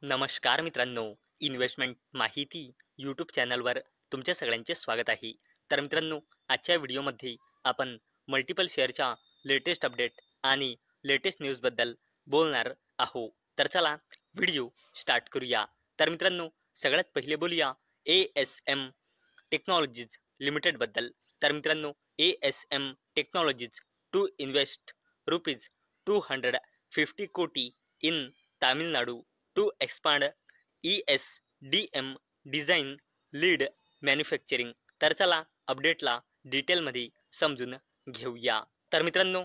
नमस्कार मित्रांनो, इन्व्हेस्टमेंट माहिती यूट्यूब चॅनलवर तुमच्या सगळ्यांचे स्वागत आहे. तर मित्रांनो, आजच्या व्हिडिओमध्ये आपण मल्टिपल शेअरच्या लेटेस्ट अपडेट आणि लेटेस्ट न्यूजबद्दल बोलणार आहोत. तर चला व्हिडिओ स्टार्ट करूया. तर मित्रांनो, सगळ्यात पहिले बोलूया ASM टेक्नॉलॉजीज लिमिटेडबद्दल. तर मित्रांनो, ASM technologies to invest rupees 250 कोटी in Tamil Nadu to expand ESDM design lead manufacturing. तर चला अपडेटला डिटेलमध्ये समजून घेऊया. तर मित्रांनो,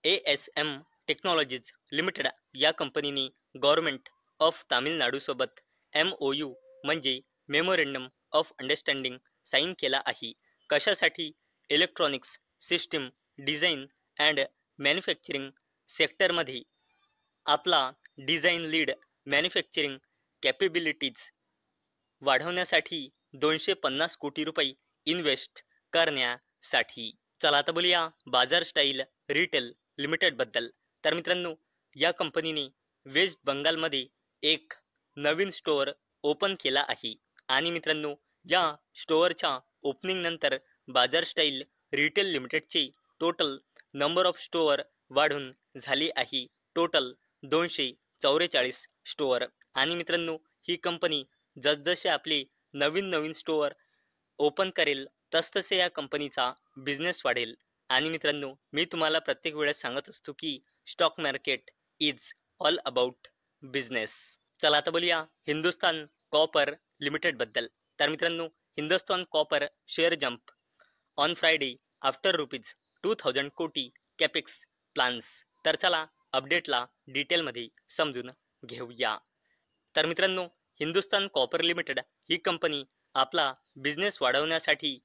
ASM टेक्नॉलॉजीज लिमिटेड या कंपनीने गव्हर्नमेंट ऑफ तामिळनाडूसोबत MOU म्हणजे मेमोरेंडम ऑफ अंडरस्टँडिंग साईन केला आहे. कशासाठी? Electronics system design and manufacturing सेक्टरमध्ये आपला डिझाईन लीड मॅन्युफॅक्चरिंग कॅपेबिलिटीज वाढवण्यासाठी 250 कोटी रुपये इन्व्हेस्ट करण्यासाठी. चला आता बोलूया बाजार स्टाईल रिटेल लिमिटेडबद्दल. तर मित्रांनो, या कंपनीने वेस्ट बंगालमध्ये एक नवीन स्टोअर ओपन केला आहे आणि मित्रांनो, या स्टोअरच्या ओपनिंग नंतर बाजार स्टाईल रिटेल लिमिटेडचे टोटल नंबर ऑफ स्टोअर वाढून झाली आहे टोटल 244 स्टोअर. आणि मित्रांनो, ही कंपनी जसजसे आपले नवीन स्टोअर ओपन करेल तसतसे या कंपनीचा बिझनेस वाढेल. आणि मित्रांनो, मी तुम्हाला प्रत्येक वेळेस सांगत असतो की stock market is all about business. चला आता बोलूया हिंदुस्तान कॉपर लिमिटेडबद्दल. तर मित्रांनो, Hindustan copper share jump on Friday after rupees 2000 कोटी कॅपेक्स प्लान्स. तर चला अपडेटला डिटेलमध्ये समजून घेऊया. तर मित्रांनो, हिंदुस्तान कॉपर लिमिटेड ही कंपनी आपला बिझनेस वाढवण्यासाठी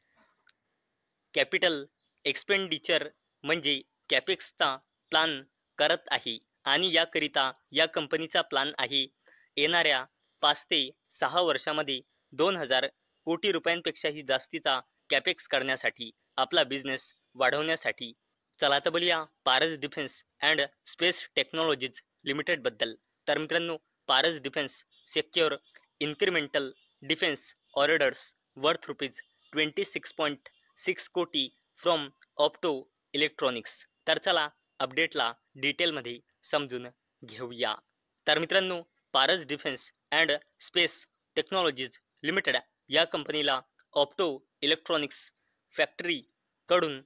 कॅपिटल एक्सपेंडिचर म्हणजे कॅपेक्सचा प्लान करत आहे. आणि याकरिता या कंपनीचा प्लान आहे येणाऱ्या 5 ते 6 वर्षामध्ये 2000 कोटी रुपयांपेक्षाही जास्तीचा कॅपेक्स करण्यासाठी, आपला बिझनेस वाढवण्यासाठी. चला आता बोलूया Paras defence and space technologies लिमिटेडबद्दल. तर मित्रांनो, Paras defence secure incremental defence orders worth rupees 26.6 कोटी फ्रॉम ऑप्टो इलेक्ट्रॉनिक्स. तर चला अपडेटला डिटेलमध्ये समजून घेऊया. तर मित्रांनो, Paras defence and space technologies limited या कंपनीला ऑप्टो इलेक्ट्रॉनिक्स फॅक्टरीकडून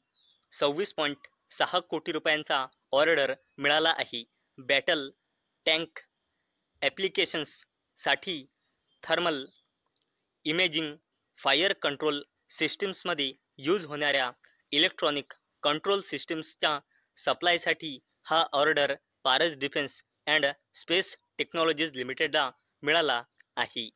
26.6 कोटी रुपयांचा ऑर्डर मिळाला आहे. बॅटल टँक ॲप्लिकेशन्ससाठी थर्मल इमेजिंग, फायर कंट्रोल सिस्टीम्समध्ये यूज होणाऱ्या इलेक्ट्रॉनिक कंट्रोल सिस्टीम्सच्या सप्लायसाठी हा order Paras defence and space technologies लिमिटेडला मिळाला आहे.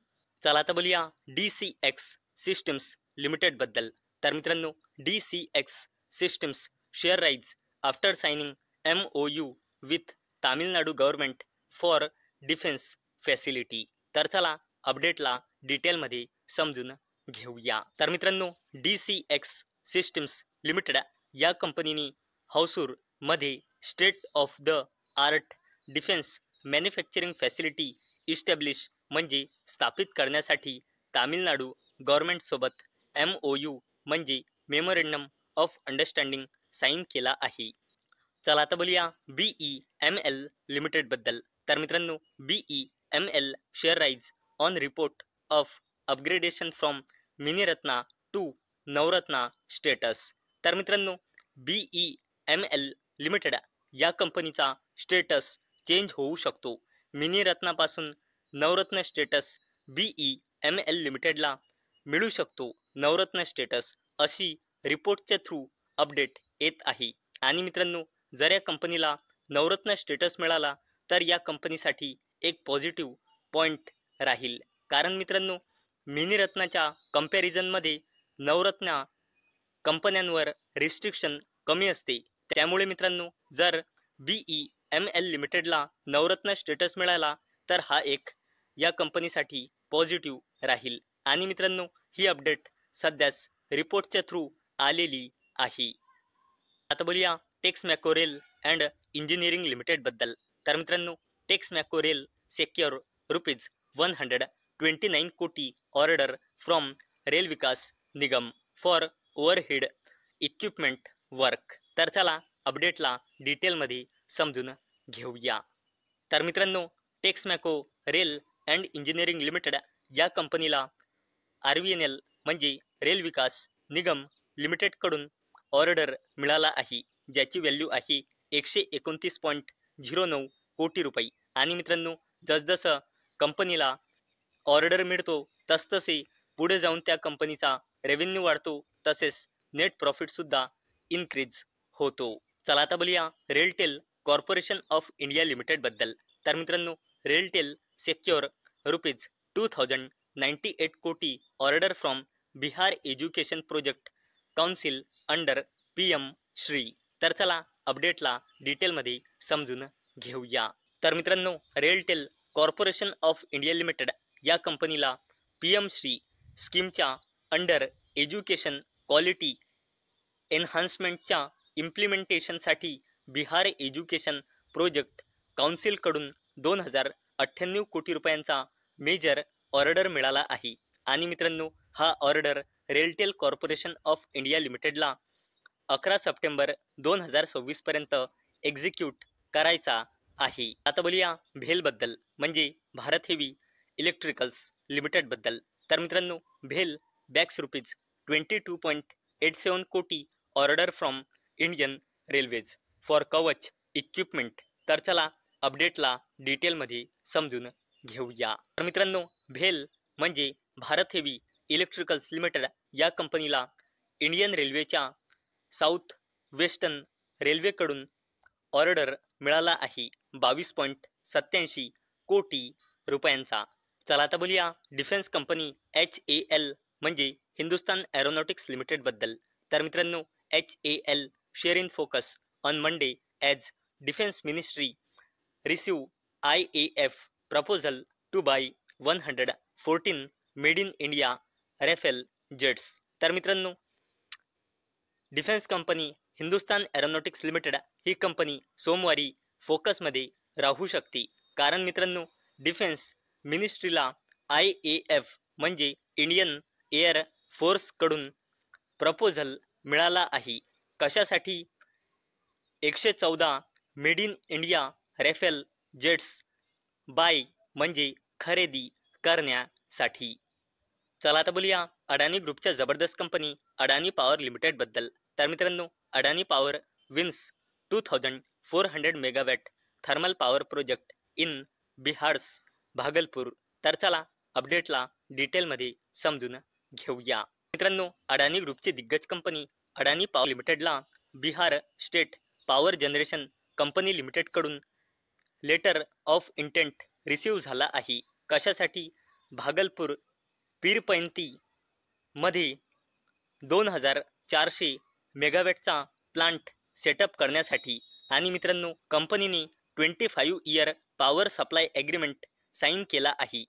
चला आता बोलूया DCX सिस्टम्स लिमिटेडबद्दल. तर मित्रांनो, DCX systems share rise after signing MOU with Tamil Nadu government for defence facility. तर चला अपडेटला डिटेलमध्ये समजून घेऊया. तर मित्रांनो, DCX सिस्टम्स लिमिटेड या कंपनीने हौसूर मध्ये state of the art defence manufacturing facility establish म्हणजे स्थापित करण्यासाठी तामिळनाडू गव्हर्नमेंटसोबत MOU म्हणजे मेमोरेंडम ऑफ अंडरस्टँडिंग साईन केला आहे. चला आता बोलूया BEML लिमिटेडबद्दल. तर मित्रांनो, BEML share rise on report of upgradation from Miniratna to Navratna status. तर मित्रांनो, BEML लिमिटेड या कंपनीचा स्टेटस चेंज होऊ शकतो. मिनीरत्नापासून नवरत्न स्टेटस BEML लिमिटेडला मिळू शकतो. नवरत्न स्टेटस अशी रिपोर्टच्या थ्रू अपडेट येत आहे. आणि मित्रांनो, जर या कंपनीला नवरत्न स्टेटस मिळाला तर या कंपनीसाठी एक पॉझिटिव्ह पॉईंट राहील. कारण मित्रांनो, मिनीरत्नाच्या कंपॅरिझनमध्ये नवरत्न कंपन्यांवर रिस्ट्रिक्शन कमी असते. त्यामुळे मित्रांनो, जर BEML लिमिटेडला नवरत्न स्टेटस मिळाला तर हा एक या कंपनीसाठी पॉझिटिव्ह राहील. आणि मित्रांनो, ही अपडेट सध्याच रिपोर्टच्या थ्रू आलेली आहे. आता बोलूया टेक्स मॅकोरेल अँड इंजिनिअरिंग लिमिटेडबद्दल. तर मित्रांनो, टेक्स मॅकोरेल सेक्युअर रुपीज 129 कोटी order from rail Vikas Nigam for overhead equipment work. तर चला अपडेटला डिटेलमध्ये समजून घेऊया. तर मित्रांनो, टेक्समॅको रेल अँड इंजिनिअरिंग लिमिटेड या कंपनीला RVNL म्हणजे रेल विकास निगम लिमिटेडकडून ऑर्डर मिळाला आहे, ज्याची व्हॅल्यू आहे 129.09 कोटी रुपये. आणि मित्रांनो, जसजसं कंपनीला ऑर्डर मिळतो तसतसे पुढे जाऊन त्या कंपनीचा रेव्हेन्यू वाढतो, तसेच नेट प्रॉफिट सुद्धा इन्क्रीज होतो. चला आता बोलूया RailTel corporation of India limited बद्दल. तर मित्रांनो, रेलटेल सेक्युअर रुपीज 2098 कोटी order from Bihar education project council under PM Shri. तर चला अपडेटला डिटेलमध्ये समजून घेऊया. तर मित्रांनो, RailTel corporation of India limited या कंपनीला PM श्री स्कीमच्या अंडर एज्युकेशन क्वालिटी एन्हान्समेंटच्या इम्प्लिमेंटेशनसाठी बिहार एज्युकेशन प्रोजेक्ट काउन्सिलकडून 2098 कोटी रुपयांचा मेजर ऑर्डर मिळाला आहे. आणि मित्रांनो, हा order RailTel corporation of India लिमिटेडला 11 सप्टेंबर 2026 पर्यंत एक्झिक्यूट करायचा आहे. आता बोलूया भेल बद्दल, म्हणजे भारत हेवी इलेक्ट्रिकल्स लिमिटेड बद्दल. तर मित्रांनो, भेल बॅक्स रुपीज 22.87 कोटी order from Indian railways for कवच इक्विपमेंट. तर चला अपडेटला डिटेलमध्ये समजून घेऊया. तर मित्रांनो, भेल म्हणजे भारत हेवी इलेक्ट्रिकल्स लिमिटेड या कंपनीला इंडियन रेल्वेच्या साऊथ वेस्टर्न रेल्वेकडून ऑर्डर मिळाला आहे 22.87 कोटी रुपयांचा. चला आता बोलूया डिफेन्स कंपनी HAL म्हणजे हिंदुस्तान एरोनॉटिक्स लिमिटेड बद्दल. तर मित्रांनो, HAL share in focus on Monday as defence ministry receive IAF proposal to buy 114 made in India Rafale jets. तर मित्रांनो, defence company Hindustan aeronautics limited ही कंपनी सोमवारी फोकसमध्ये राहू शकते, कारण मित्रांनो, डिफेन्स मिनिस्ट्रीला IAF म्हणजे इंडियन एअर फोर्सकडून प्रपोजल मिळाला आहे. कशासाठी? 114 made in India Rafale jets buy म्हणजे खरेदी करण्यासाठी. चला आता बोलूया अडानी ग्रुपच्या जबरदस्त कंपनी अडानी पॉवर लिमिटेड बद्दल. तर मित्रांनो, Adani power wins 2400 megawatt thermal power project in Bihar's Bhagalpur. तर चला अपडेटला डिटेलमध्ये समजून घेऊया. मित्रांनो, अडानी ग्रुपची दिग्गज कंपनी अडानी पॉवर लिमिटेडला Bihar state power generation company लिमिटेडकडून लेटर ऑफ इंटेंट रिसीव्ह झाला आहे. कशासाठी? भागलपूर पीरपैंती मध्ये 2400 मेगावॅटचा प्लांट सेटअप करण्यासाठी. आणि मित्रांनो, कंपनीने 25 year power supply agreement sign केला आहे.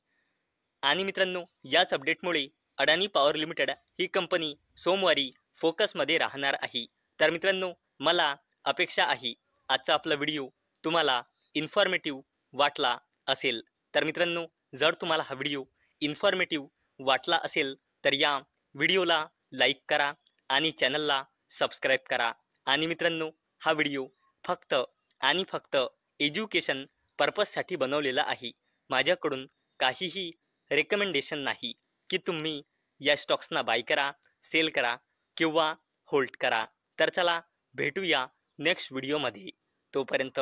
आणि मित्रांनो, याच अपडेटमुळे अडानी पॉवर लिमिटेड ही कंपनी सोमवारी फोकसमध्ये राहणार आहे. तर मित्रांनो, मला अपेक्षा आहे आजचा आपला व्हिडिओ तुम्हाला इन्फॉर्मेटिव्ह वाटला असेल. तर मित्रांनो, जर तुम्हाला हा व्हिडिओ इन्फॉर्मेटिव्ह वाटला असेल तर या व्हिडिओला लाईक करा आणि चॅनलला सबस्क्राईब करा. आणि मित्रांनो, हा व्हिडिओ फक्त आणि फक्त एज्युकेशन पर्पजसाठी बनवलेला आहे. माझ्याकडून काहीही रेकमेंडेशन नाही की तुम्ही या स्टॉक्सना बाय करा, सेल करा किंवा होल्ड करा. तर चला भेटूया नेक्स्ट व्हिडिओमध्ये. तोपर्यंत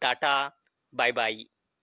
टाटा, बाय बाय.